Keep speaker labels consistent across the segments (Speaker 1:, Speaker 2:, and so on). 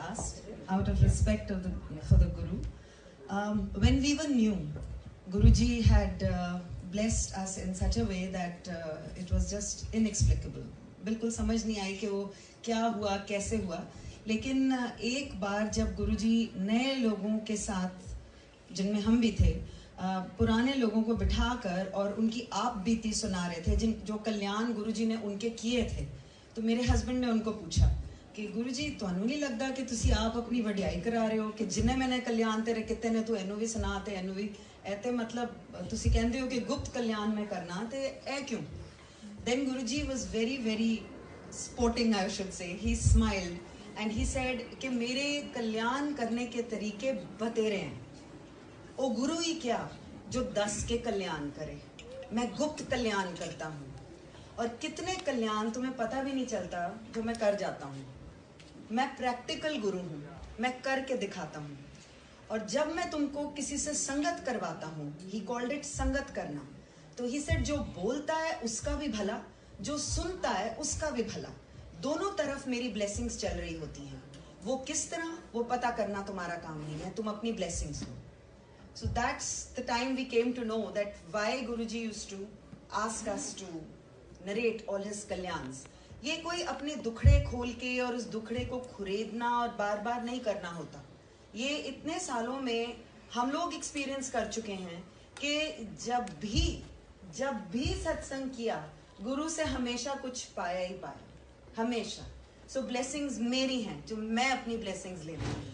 Speaker 1: last, out of respect for the Guru. When we were new, Guruji had blessed us in such a way that it was just inexplicable. बिल्कुल समझ नहीं आई कि वो क्या हुआ, कैसे हुआ. लेकिन एक बार जब गुरुजी नए लोगों के साथ, जिनमें हम भी थे, पुराने लोगों को बिठाकर और उनकी आप बीती सुना रहे थे, जो कल्याण गुरुजी ने उनके किए थे, तो मेरे हस्बैंड ने उनको पूछा कि गुरुजी ਤੁਹਾਨੂੰ नहीं लगता कि तुसी आप अपनी वडियाई करा रहे हो कि जिन्हें मैंने कल्याण तेरे किते ने तू एनू भी सुना ते एनू भी ऐते मतलब तुसी कहंदे हो कि गुप्त कल्याण में करना ते ऐ क्यों. Then Guruji was very sporting, I should say. He smiled and he said कि मेरे कल्याण करने के तरीके बतेरे हैं. ओ गुरु ही क्या जो 10 के कल्याण करे. मैं गुप्त कल्याण करता हूँ और कितने कल्याण तुम्हें पता भी नहीं चलता जो मैं कर जाता हूँ. मैं प्रैक्टिकल गुरु हूँ, मैं करके दिखाता हूँ. और जब मैं तुमको किसी से संगत करवाता हूँ, he called it संगत करना, तो ही सेड जो बोलता है उसका भी भला, जो सुनता है उसका भी भला, दोनों तरफ मेरी ब्लेसिंग्स चल रही होती हैं. वो किस तरह, वो पता करना तुम्हारा काम नहीं है, तुम अपनी blessings low. So that's the time we came to know that why Guruji used to ask us to narrate all his kalyans. ये कोई अपने दुखड़े खोल के और उस दुखड़े को खुरेदना और बार बार नहीं करना होता. ये इतने सालों में हम लोग एक्सपीरियंस कर चुके हैं कि जब भी सत्संग किया, गुरु से हमेशा कुछ पाया ही पाया, हमेशा. सो ब्लेसिंग्स मेरी हैं जो मैं अपनी ब्लेसिंग्स ले रही हूँ.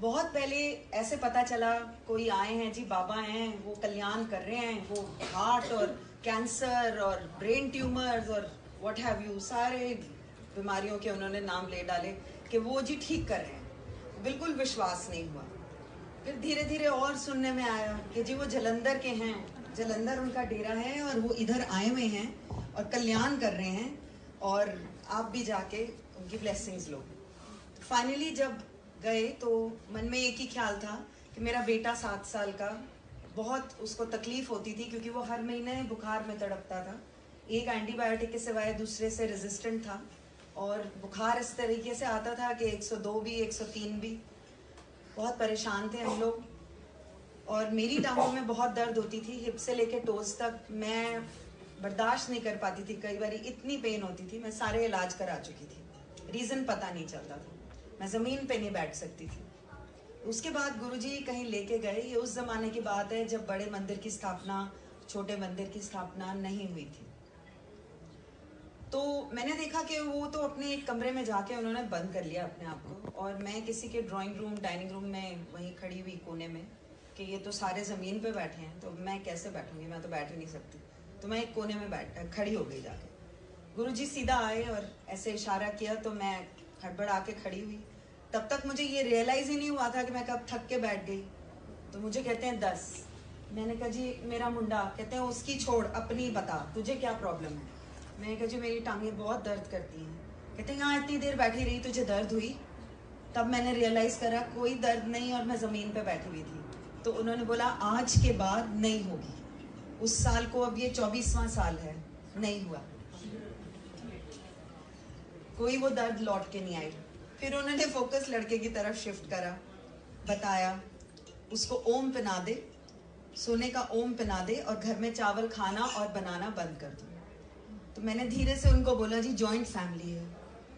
Speaker 1: बहुत पहले ऐसे पता चला कोई आए हैं जी, बाबा हैं, वो कल्याण कर रहे हैं, वो हार्ट और कैंसर और ब्रेन ट्यूमर्स और व्हाट हैव यू, सारे बीमारियों के उन्होंने नाम ले डाले कि वो जी ठीक कर रहे हैं. बिल्कुल विश्वास नहीं हुआ. फिर धीरे धीरे और सुनने में आया कि जी वो जलंधर के हैं, जलंधर उनका डेरा है और वो इधर आए हुए हैं और कल्याण कर रहे हैं और आप भी जाके उनकी ब्लेसिंग्स लो. फाइनली जब गए तो मन में एक ही ख्याल था कि मेरा बेटा 7 साल का, बहुत उसको तकलीफ होती थी क्योंकि वो हर महीने बुखार में तड़पता था. एक एंटीबायोटिक के सिवाय दूसरे से रेजिस्टेंट था और बुखार इस तरीके से आता था कि 102 भी 103 भी. बहुत परेशान थे हम लोग और मेरी टांगों में बहुत दर्द होती थी, हिप से लेके टोज तक. मैं बर्दाश्त नहीं कर पाती थी, कई बार इतनी पेन होती थी. मैं सारे इलाज करा चुकी थी, रीज़न पता नहीं चलता था. मैं ज़मीन पे नहीं बैठ सकती थी. उसके बाद गुरुजी कहीं लेके गए. ये उस ज़माने की बात है जब बड़े मंदिर की स्थापना, छोटे मंदिर की स्थापना नहीं हुई थी. तो मैंने देखा कि वो तो अपने एक कमरे में जाके उन्होंने बंद कर लिया अपने आप को और मैं किसी के ड्राइंग रूम, डाइनिंग रूम में वहीं खड़ी हुई कोने में कि ये तो सारे ज़मीन पे बैठे हैं तो मैं कैसे बैठूंगी, मैं तो बैठ ही नहीं सकती. तो मैं एक कोने में खड़ी हो गई जाके. गुरुजी सीधा आए और ऐसे इशारा किया तो मैं हड़बड़ा के खड़ी हुई. तब तक मुझे ये रियलाइज़ ही नहीं हुआ था कि मैं कब थक के बैठ गई. तो मुझे कहते हैं 10. मैंने कहा जी मेरा मुंडा. कहते हैं उसकी छोड़, अपनी बता, तुझे क्या प्रॉब्लम है. मैंने कहा जी मेरी टांगें बहुत दर्द करती हैं. कहते हैं यहाँ इतनी देर बैठी रही, तुझे दर्द हुई. तब मैंने रियलाइज़ करा कोई दर्द नहीं और मैं ज़मीन पे बैठी हुई थी. तो उन्होंने बोला आज के बाद नहीं होगी. उस साल को अब ये 24वां साल है, नहीं हुआ, कोई वो दर्द लौट के नहीं आई. फिर उन्होंने फोकस लड़के की तरफ शिफ्ट करा, बताया उसको ओम पिना दे, सोने का ओम पिना दे और घर में चावल खाना और बनाना बंद कर दो. तो मैंने धीरे से उनको बोला जी जॉइंट फैमिली है.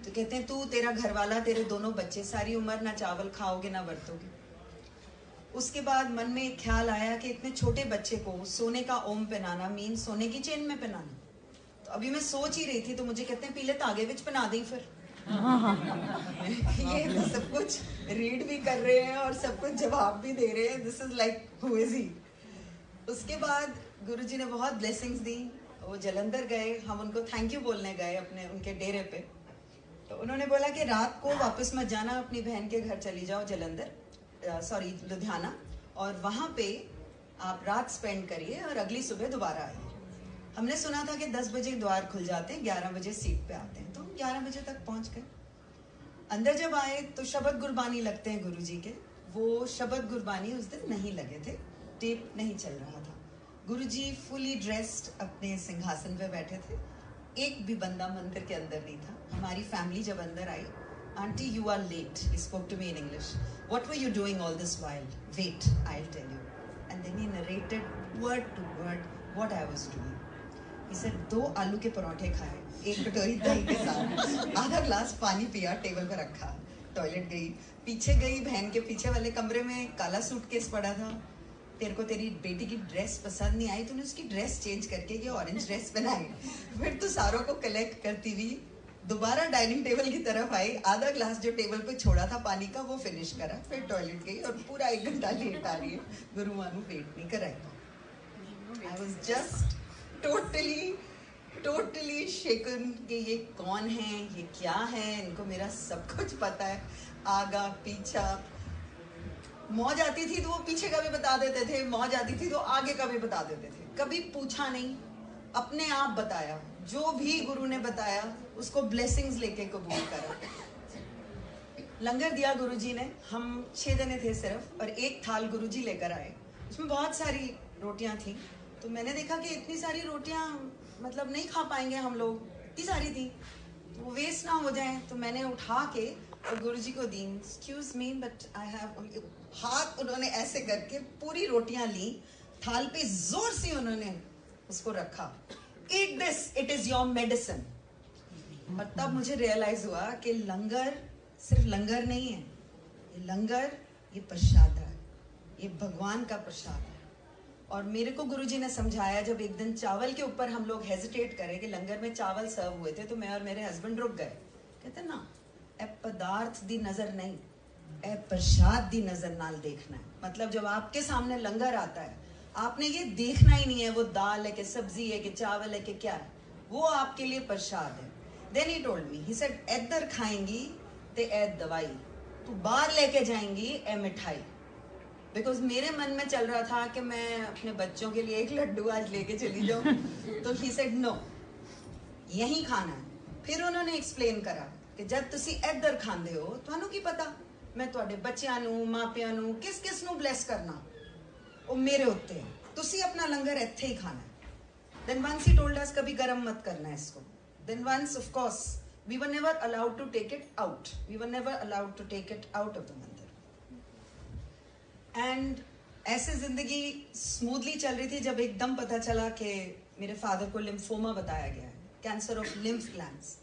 Speaker 1: तो कहते हैं तू, तेरा घर वाला, तेरे दोनों बच्चे, सारी उम्र ना चावल खाओगे ना बरतोगे. उसके बाद मन में एक ख्याल आया कि इतने छोटे बच्चे को सोने का ओम पहनाना मीन सोने की चेन में पहनाना. तो अभी मैं सोच ही रही थी तो मुझे कहते हैं पीले तागे विच पहना दी. फिर ये तो सब कुछ रीड भी कर रहे हैं और सब कुछ जवाब भी दे रहे हैं. This is like who is he. उसके बाद गुरुजी ने बहुत ब्लेसिंग्स दी. वो जलंधर गए, हम उनको थैंक यू बोलने गए अपने उनके डेरे पे. तो उन्होंने बोला कि रात को वापस मत जाना, अपनी बहन के घर चली जाओ जलंधर, सॉरी लुधियाना, और वहाँ पे आप रात स्पेंड करिए और अगली सुबह दोबारा आइए. हमने सुना था कि 10 बजे द्वार खुल जाते हैं, 11 बजे सीट पे आते हैं. तो 11 बजे तक पहुँच गए. अंदर जब आए तो शबद गुरबानी लगते हैं गुरुजी के. वो शबद गुरबानी उस दिन नहीं लगे थे, टेप नहीं चल रहा था. गुरुजी फुली ड्रेस्ड अपने सिंहासन पे बैठे थे. एक भी बंदा मंदिर के अंदर नहीं था. हमारी फैमिली जब अंदर आई Auntie, you are late. He spoke to me in English. What were you doing all this while? Wait, I'll tell you. And then he narrated word to word what I was doing. He said, 2 आलू के पराठे खाए, 1 कटोरी दही के साथ, आधा glass पानी पिया, टेबल पर रखा, टॉयलेट गई, पीछे गई, बहन के पीछे वाले कमरे में काला सूटकेस पड़ा था, तेरे को तेरी बेटी की ड्रेस पसंद नहीं आई, तूने उसकी ड्रेस चेंज करके ये ऑरेंज ड्रेस बनाई, फिर तू सारों को कलेक्ट करती हुई दोबारा डाइनिंग टेबल की तरफ आई, आधा ग्लास जो टेबल पे छोड़ा था पानी का वो फिनिश करा, फिर टॉयलेट गई और पूरा 1 घंटा लेट आ रही है, गुरु मानू वेट नहीं कराएगा। आई वॉज जस्ट टोटली शेकन कि ये कौन है, ये क्या है, इनको मेरा सब कुछ पता है, आगा पीछा। मौज आती थी तो वो पीछे का भी बता देते थे, मौज आती थी तो आगे का भी बता देते थे, कभी पूछा नहीं, अपने आप बताया, जो भी गुरु ने बताया उसको ब्लेसिंग्स लेके कबूल करा। लंगर दिया गुरुजी ने, हम 6 जने थे सिर्फ, और 1 थाल गुरुजी लेकर आए, उसमें बहुत सारी रोटियां थी, तो मैंने देखा कि इतनी सारी रोटियां मतलब नहीं खा पाएंगे हम लोग, इतनी सारी थी, तो वो वेस्ट ना हो जाए, तो मैंने उठा के और गुरुजी को दी। Excuse me but I have, हाथ उन्होंने ऐसे करके पूरी रोटियां ली, थाल पे जोर से उन्होंने उसको रखा, eat this, it is your medicine. और तब मुझे रियलाइज हुआ कि लंगर सिर्फ लंगर नहीं है, ये लंगर, ये प्रसाद है, ये भगवान का प्रसाद है। और मेरे को गुरुजी ने समझाया, जब एक दिन चावल के ऊपर हम लोग हेजिटेट करें कि लंगर में चावल सर्व हुए थे, तो मैं और मेरे हस्बैंड रुक गए, कहते ना ए पदार्थ दी नजर नहीं, ए प्रसाद दी नजर नाल देखना है। मतलब जब आपके सामने लंगर आता है, आपने ये देखना ही नहीं है वो दाल है कि सब्जी है कि चावल है कि क्या है, वो आपके लिए प्रसाद है। Then he told me, he said इधर खाएंगी ते ए दवाई, तू बाहर लेके जाएंगी ए मिठाई। बिकॉज मेरे मन में चल रहा था कि मैं अपने बच्चों के लिए 1 लड्डू आज लेके चली जाऊं, तो ही सेड नो, यही खाना है। फिर उन्होंने एक्सप्लेन करा कि जब तुसी इधर खांदे हो, तुहानू की पता मैं तुहाडे बच्चियां नू, मापियां नू, किस किस नू ब्लेस करना, वो मेरे उत्ते है, तुसी अपना लंगर इत्थे ही खाना है। Then once he told us कभी गरम मत करना है इसको। Then once of course we were never allowed to take it out, we were never allowed to take it out of the mandir. And ऐसे जिंदगी स्मूथली चल रही थी जब एकदम पता चला कि मेरे फादर को लिम्फोमा बताया गया है, कैंसर ऑफ लिम्फ ग्लैंड्स,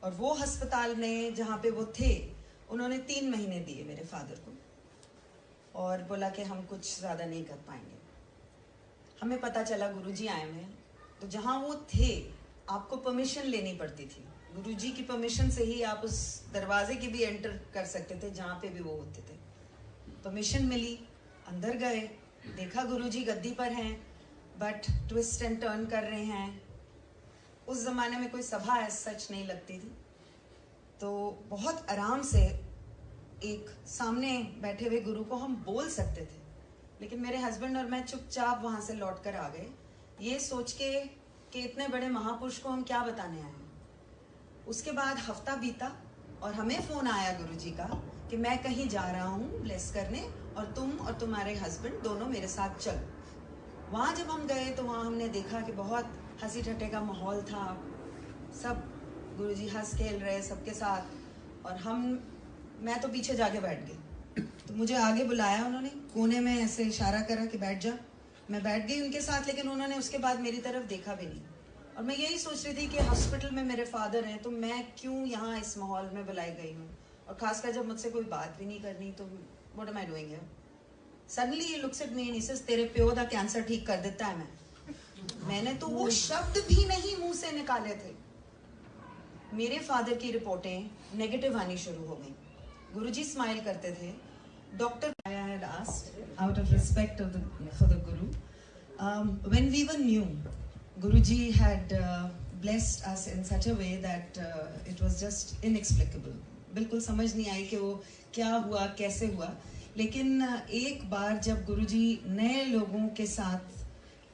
Speaker 1: और वो अस्पताल में जहाँ पे वो थे, उन्होंने 3 महीने दिए मेरे फादर को और बोला कि हम कुछ ज़्यादा नहीं कर पाएंगे। हमें पता चला गुरुजी आए हुए हैं, तो जहाँ वो थे आपको परमिशन लेनी पड़ती थी, गुरुजी की परमिशन से ही आप उस दरवाजे की भी एंटर कर सकते थे जहाँ पे भी वो होते थे। परमिशन मिली, अंदर गए, देखा गुरुजी गद्दी पर हैं, बट ट्विस्ट एंड टर्न कर रहे हैं। उस जमाने में कोई सभा ऐसा सच नहीं लगती थी, तो बहुत आराम से एक सामने बैठे हुए गुरु को हम बोल सकते थे, लेकिन मेरे हस्बैंड और मैं चुपचाप वहां से लौट कर आ गए, ये सोच के कि इतने बड़े महापुरुष को हम क्या बताने आए हैं। उसके बाद हफ्ता बीता और हमें फोन आया गुरुजी का कि मैं कहीं जा रहा हूँ ब्लेस करने, और तुम और तुम्हारे हस्बैंड दोनों मेरे साथ चलो। वहाँ जब हम गए तो वहाँ हमने देखा कि बहुत हंसी ठट्टे का माहौल था, सब गुरुजी हंस खेल रहे सबके साथ, और मैं तो पीछे जाके बैठ गई। तो मुझे आगे बुलाया उन्होंने, कोने में ऐसे इशारा करा कि बैठ जा। मैं बैठ गई उनके साथ, लेकिन उन्होंने उसके बाद मेरी तरफ देखा भी नहीं। और मैं यही सोच रही थी कि हॉस्पिटल में मेरे फादर हैं, तो मैं क्यों यहाँ इस माहौल में बुलाई गई हूँ, और खासकर जब मुझसे कोई बात भी नहीं करनी, तो what am I doing here. Suddenly he looks at me and he says, तेरे प्यो दा कैंसर ठीक कर देता है मैंने तो वो शब्द भी नहीं मुंह से निकाले थे। मेरे फादर की रिपोर्टें नेगेटिव आनी शुरू हो गई। गुरुजी स्माइल करते थे। Doctor I had asked out of respect for the Guru. When we were new, Guruji had blessed us in such a way that it was just inexplicable. बिल्कुल समझ नहीं आई कि वो क्या हुआ, कैसे हुआ। लेकिन एक बार जब गुरुजी नए लोगों के साथ,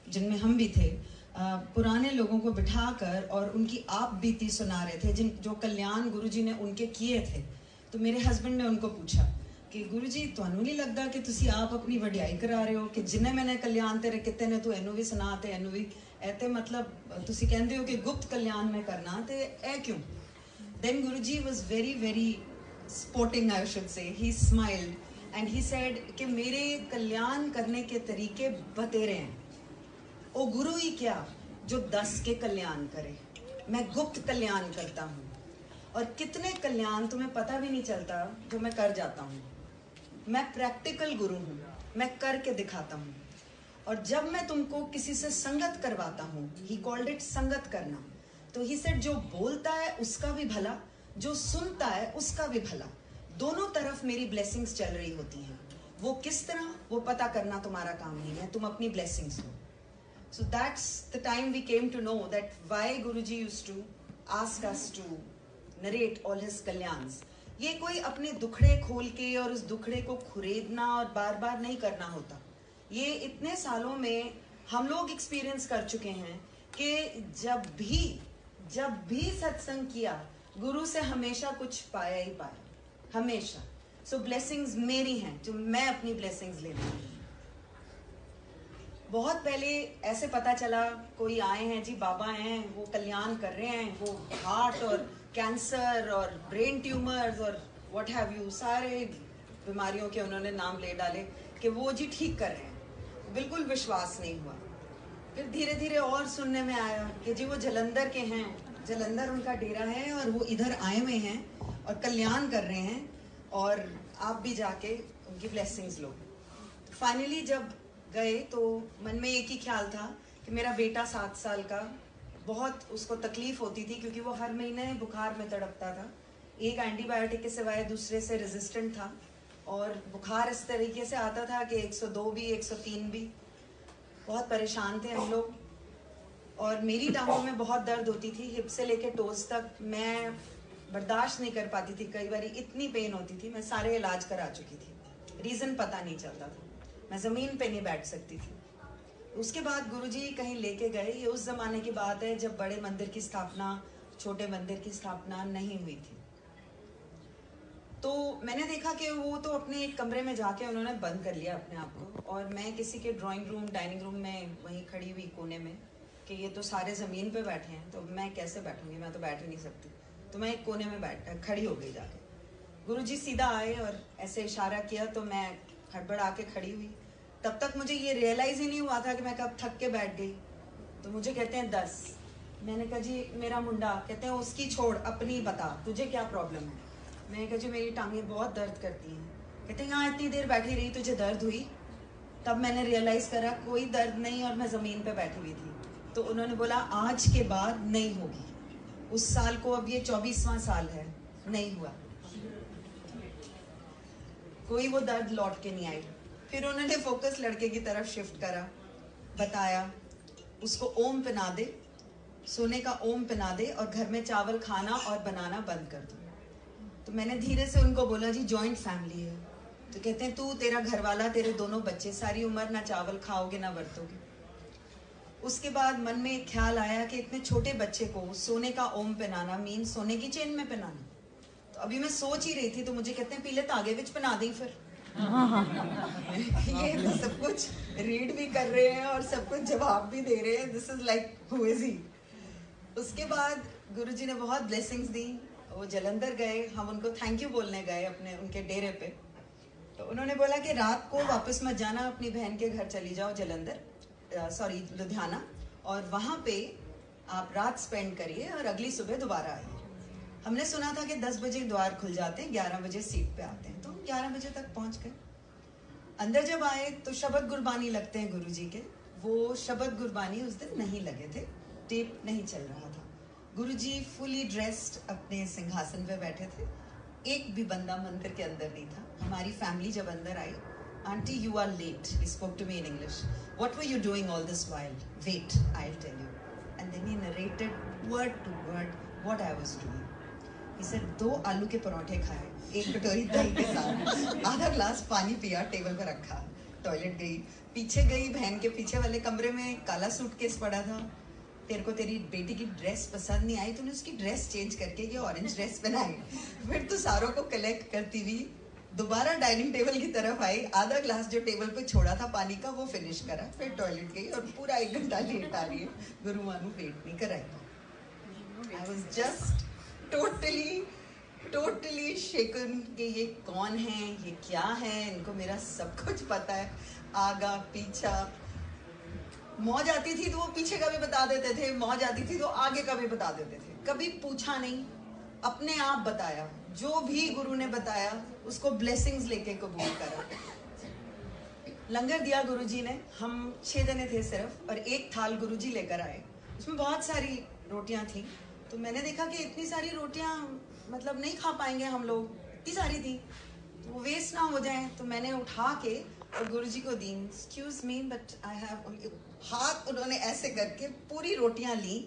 Speaker 1: जिनमें हम भी थे, पुराने लोगों को बिठाकर और उनकी आप बीती सुना रहे थे, जो कल्याण गुरुजी ने उनके किए थे, तो मेरे हस्बैंड ने उनको पूछा कि गुरुजी ਤੁਹਾਨੂੰ नहीं लगता कि तुसी आप अपनी वडियाई करा रहे हो कि जिन्हें मैंने कल्याण तेरे किते ने तू एनू भी सुना ते एनू भी ऐते, मतलब तुसी कहंदे हो कि गुप्त कल्याण में करना ते ऐ क्यों। Then Guruji was very very sporting I should say, he smiled and he said कि मेरे कल्याण करने के तरीके बतेरे हैं। ओ गुरु ही क्या जो 10 के कल्याण करे, मैं गुप्त कल्याण करता हूँ और कितने कल्याण तुम्हें पता भी नहीं चलता जो मैं कर जाता हूँ। मैं प्रैक्टिकल गुरु हूँ, मैं करके दिखाता हूँ। और जब मैं तुमको किसी से संगत करवाता हूँ, ही कॉल्ड इट संगत करना, तो ही सेड जो बोलता है उसका भी भला, जो सुनता है उसका भी भला, दोनों तरफ मेरी ब्लेसिंग्स चल रही होती हैं। वो किस तरह, वो पता करना तुम्हारा काम नहीं है, तुम अपनी blessings low. So that's the time we came to know that why Guruji used to ask us to narrate all his kalyans. ये कोई अपने दुखड़े खोल के और उस दुखड़े को खुरेदना और बार बार नहीं करना होता। ये इतने सालों में हम लोग एक्सपीरियंस कर चुके हैं कि जब भी सत्संग किया, गुरु से हमेशा कुछ पाया ही पाया, हमेशा। So blessings मेरी हैं, जो मैं अपनी blessings लेती हूँ। बहुत पहले ऐसे पता चला कोई आए हैं जी, बाबा हैं, वो कल्याण कर रहे हैं, वो हार्ट और कैंसर और ब्रेन ट्यूमर्स और व्हाट हैव यू, सारे बीमारियों के उन्होंने नाम ले डाले कि वो जी ठीक कर रहे हैं। बिल्कुल विश्वास नहीं हुआ। फिर धीरे धीरे और सुनने में आया कि जी वो जलंधर के हैं, जलंधर उनका डेरा है और वो इधर आए हुए हैं और कल्याण कर रहे हैं और आप भी जाके उनकी ब्लेसिंग्स लो। फाइनली जब गए तो मन में एक ही ख्याल था कि मेरा बेटा 7 साल का, बहुत उसको तकलीफ होती थी क्योंकि वो हर महीने बुखार में तड़पता था। एक एंटीबायोटिक के सिवाय दूसरे से रेजिस्टेंट था और बुखार इस तरीके से आता था कि 102 भी 103 भी। बहुत परेशान थे हम लोग। और मेरी टांगों में बहुत दर्द होती थी, हिप से लेके टोज तक मैं बर्दाश्त नहीं कर पाती थी। कई बार इतनी पेन होती थी, मैं सारे इलाज करा चुकी थी, रीज़न पता नहीं चलता था, मैं ज़मीन पे नहीं बैठ सकती थी। उसके बाद गुरुजी कहीं लेके गए। ये उस ज़माने की बात है जब बड़े मंदिर की स्थापना, छोटे मंदिर की स्थापना नहीं हुई थी। तो मैंने देखा कि वो तो अपने एक कमरे में जाके उन्होंने बंद कर लिया अपने आप को, और मैं किसी के ड्राइंग रूम, डाइनिंग रूम में वहीं खड़ी हुई कोने में कि ये तो सारे ज़मीन पे बैठे हैं, तो मैं कैसे बैठूंगी, मैं तो बैठ ही नहीं सकती। तो मैं एक कोने में खड़ी हो गई जाके। गुरुजी सीधा आए और ऐसे इशारा किया तो मैं हड़बड़ा के खड़ी हुई। तब तक मुझे ये रियलाइज़ ही नहीं हुआ था कि मैं कब थक के बैठ गई। तो मुझे कहते हैं 10। मैंने कहा जी मेरा मुंडा। कहते हैं उसकी छोड़, अपनी बता, तुझे क्या प्रॉब्लम है। मैंने कहा जी मेरी टांगें बहुत दर्द करती हैं। कहते हैं यहाँ इतनी देर बैठी रही, तुझे दर्द हुई? तब मैंने रियलाइज़ करा कोई दर्द नहीं और मैं ज़मीन पे बैठी हुई थी। तो उन्होंने बोला आज के बाद नहीं होगी। उस साल को अब ये 24वां साल है, नहीं हुआ, कोई वो दर्द लौट के नहीं आई। फिर उन्होंने फोकस लड़के की तरफ शिफ्ट करा, बताया उसको ओम पहना दे, सोने का ओम पहना दे और घर में चावल खाना और बनाना बंद कर दो। तो मैंने धीरे से उनको बोला जी जॉइंट फैमिली है। तो कहते हैं तू, तेरा घर वाला, तेरे दोनों बच्चे, सारी उम्र ना चावल खाओगे ना बरतोगे। उसके बाद मन में एक ख्याल आया कि इतने छोटे बच्चे को सोने का ओम पहनाना मीन सोने की चेन में पहनाना। तो अभी मैं सोच ही रही थी तो मुझे कहते हैं पीले तागे विच पहना दी फिर। ये तो सब कुछ रीड भी कर रहे हैं और सब कुछ जवाब भी दे रहे हैं। This is like who is he. उसके बाद गुरुजी ने बहुत ब्लेसिंग्स दी। वो जलंधर गए, हम उनको थैंक यू बोलने गए अपने उनके डेरे पे। तो उन्होंने बोला कि रात को वापस मत जाना, अपनी बहन के घर चली जाओ जलंधर, सॉरी लुधियाना, और वहाँ पे आप रात स्पेंड करिए और अगली सुबह दोबारा आइए। हमने सुना था कि 10 बजे द्वार खुल जाते हैं, 11 बजे सीट पे आते हैं, तो 11 बजे तक पहुँच गए। अंदर जब आए तो शब्द गुरबानी लगते हैं गुरुजी के, वो शब्द गुरबानी उस दिन नहीं लगे थे, टेप नहीं चल रहा था। गुरुजी फुली ड्रेस्ड अपने सिंहासन पे बैठे थे, एक भी बंदा मंदिर के अंदर नहीं था। हमारी फैमिली जब अंदर आई, aunty you are late, he spoke to me in English, what were you doing all this while, wait I will tell you. And then he narrated word to word what I was doing. He said 2 आलू के परोठे खाए, 1 कटोरी दही के साथ, आधा glass पानी पिया, टेबल पर रखा, टॉयलेट गई, पीछे गई, बहन के पीछे वाले कमरे में काला सूटकेस पड़ा था, तेरे को तेरी बेटी की ड्रेस पसंद नहीं आई, तूने उसकी ड्रेस चेंज करके ये ऑरेंज ड्रेस पहनाई। फिर तो सारों को कलेक्ट करती हुई दोबारा डाइनिंग टेबल की तरफ आई, आधा ग्लास जो टेबल पे छोड़ा था पानी का वो फिनिश करा, फिर टॉयलेट गई और पूरा 1 घंटा लेट आ रही है। गुरु मानू वेट नहीं कराई। आई वॉज जस्ट टोटली शेकन कि ये कौन है, ये क्या है, इनको मेरा सब कुछ पता है, आगा पीछा। मौज आती थी तो वो पीछे का भी बता देते थे, मौज आती थी तो आगे का भी बता देते थे। कभी पूछा नहीं, अपने आप बताया। जो भी गुरु ने बताया उसको ब्लेसिंग्स लेके कबूल करा। लंगर दिया गुरुजी ने, हम 6 जने थे सिर्फ, और एक थाल गुरुजी लेकर आए। उसमें बहुत सारी रोटियां थी। तो मैंने देखा कि इतनी सारी रोटियां मतलब नहीं खा पाएंगे हम लोग, इतनी सारी थी तो वो वेस्ट ना हो जाए। तो मैंने उठा के और गुरुजी को दी। Excuse me but I have, हाथ उन्होंने ऐसे करके पूरी रोटियां ली,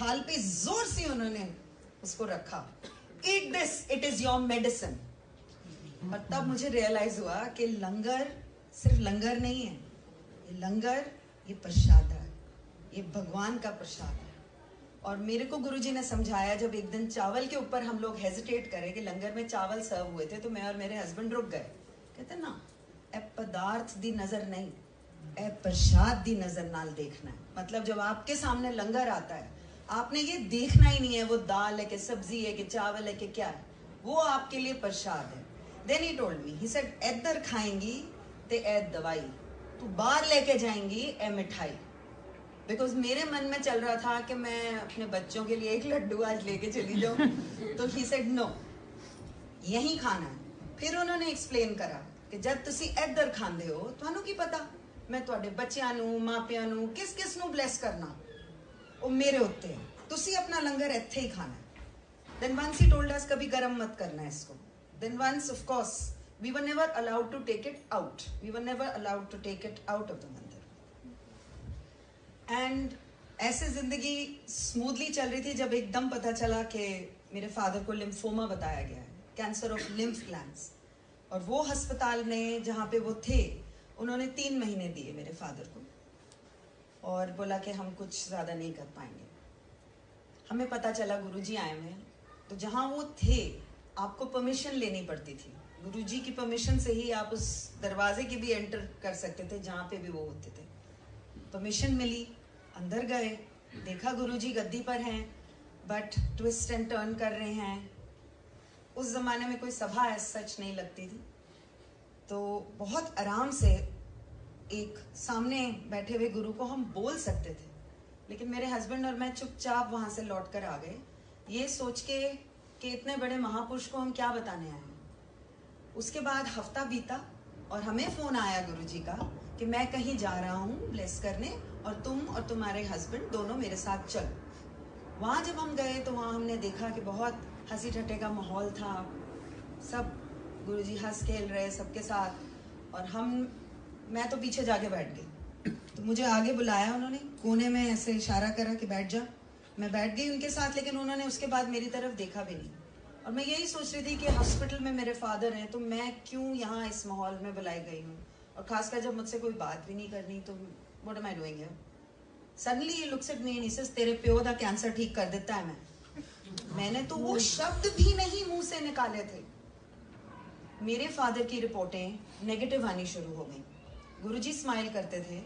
Speaker 1: थाल पे जोर से उन्होंने उसको रखा। Eat this, it is your medicine. और तब मुझे रियलाइज हुआ कि लंगर सिर्फ लंगर नहीं है, ये लंगर, ये प्रसाद है, ये भगवान का प्रसाद है। और मेरे को गुरुजी ने समझाया, जब एक दिन चावल के ऊपर हम लोग हेजिटेट करें कि लंगर में चावल सर्व हुए थे, तो मैं और मेरे हस्बैंड रुक गए। कहते ना, ए पदार्थ दी नजर नहीं, ए प्रसाद दी नजर नाल देखना है। मतलब जब आपके सामने लंगर आता है, आपने ये देखना ही नहीं है वो दाल है कि सब्जी है कि चावल है कि क्या है, वो आपके लिए प्रसाद है। Then he told me, he said इधर खाएंगी ते ए दवाई, तू बाहर लेके जाएंगी ए मिठाई। बिकॉज मेरे मन में चल रहा था कि मैं अपने बच्चों के लिए एक लड्डू आज लेके चली जाऊं। तो ही सेड नो, यही खाना है। फिर उन्होंने एक्सप्लेन करा कि जब तुसी इधर खांदे हो, तुहानू की पता मैं तुहाडे बच्चियां नू, मापियां नू, किस किस नू ब्लेस करना, वो मेरे उत्ते है। तुसी अपना लंगर इत्थे ही खाना है। Then once he told us, कभी गरम मत करना इसको। Then once of course we were never allowed to take it out, we were never allowed to take it out of the mandir. And ऐसे जिंदगी स्मूथली चल रही थी जब एकदम पता चला कि मेरे फादर को लिम्फोमा बताया गया है, कैंसर ऑफ लिम्फ ग्लैंड्स। और वो अस्पताल में जहाँ पे वो थे, उन्होंने 3 महीने दिए मेरे फादर को और बोला कि हम कुछ ज़्यादा नहीं कर पाएंगे। हमें पता चला गुरुजी आए हुए हैं, तो जहाँ वो थे आपको परमिशन लेनी पड़ती थी। गुरुजी की परमिशन से ही आप उस दरवाजे की भी एंटर कर सकते थे जहाँ पे भी वो होते थे। परमिशन मिली, अंदर गए, देखा गुरुजी गद्दी पर हैं, बट ट्विस्ट एंड टर्न कर रहे हैं। उस जमाने में कोई सभा सच नहीं लगती थी, तो बहुत आराम से एक सामने बैठे हुए गुरु को हम बोल सकते थे। लेकिन मेरे हस्बैंड और मैं चुपचाप वहां से लौट कर आ गए, ये सोच के कि इतने बड़े महापुरुष को हम क्या बताने आए हैं। उसके बाद हफ्ता बीता और हमें फोन आया गुरुजी का कि मैं कहीं जा रहा हूँ ब्लेस करने, और तुम और तुम्हारे हस्बैंड दोनों मेरे साथ चलो। वहाँ जब हम गए तो वहाँ हमने देखा कि बहुत हंसी ठट्टे का माहौल था, सब गुरुजी हंस खेल रहे सबके साथ, और मैं तो पीछे जाके बैठ गई। तो मुझे आगे बुलाया उन्होंने, कोने में ऐसे इशारा करा कि बैठ जा। मैं बैठ गई उनके साथ, लेकिन उन्होंने उसके बाद मेरी तरफ देखा भी नहीं। और मैं यही सोच रही थी कि हॉस्पिटल में मेरे फादर हैं, तो मैं क्यों यहाँ इस माहौल में बुलाई गई हूँ, और खासकर जब मुझसे कोई बात भी नहीं करनी, तो what am I doing here. Suddenly he looks at me and he says, तेरे प्यो दा कैंसर ठीक कर देता है मैंने तो वो शब्द भी नहीं मुंह से निकाले थे। मेरे फादर की रिपोर्टें नेगेटिव आनी शुरू हो गई। गुरुजी स्माइल करते थे।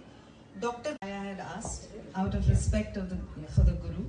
Speaker 1: Doctor, I had asked out of respect for the guru,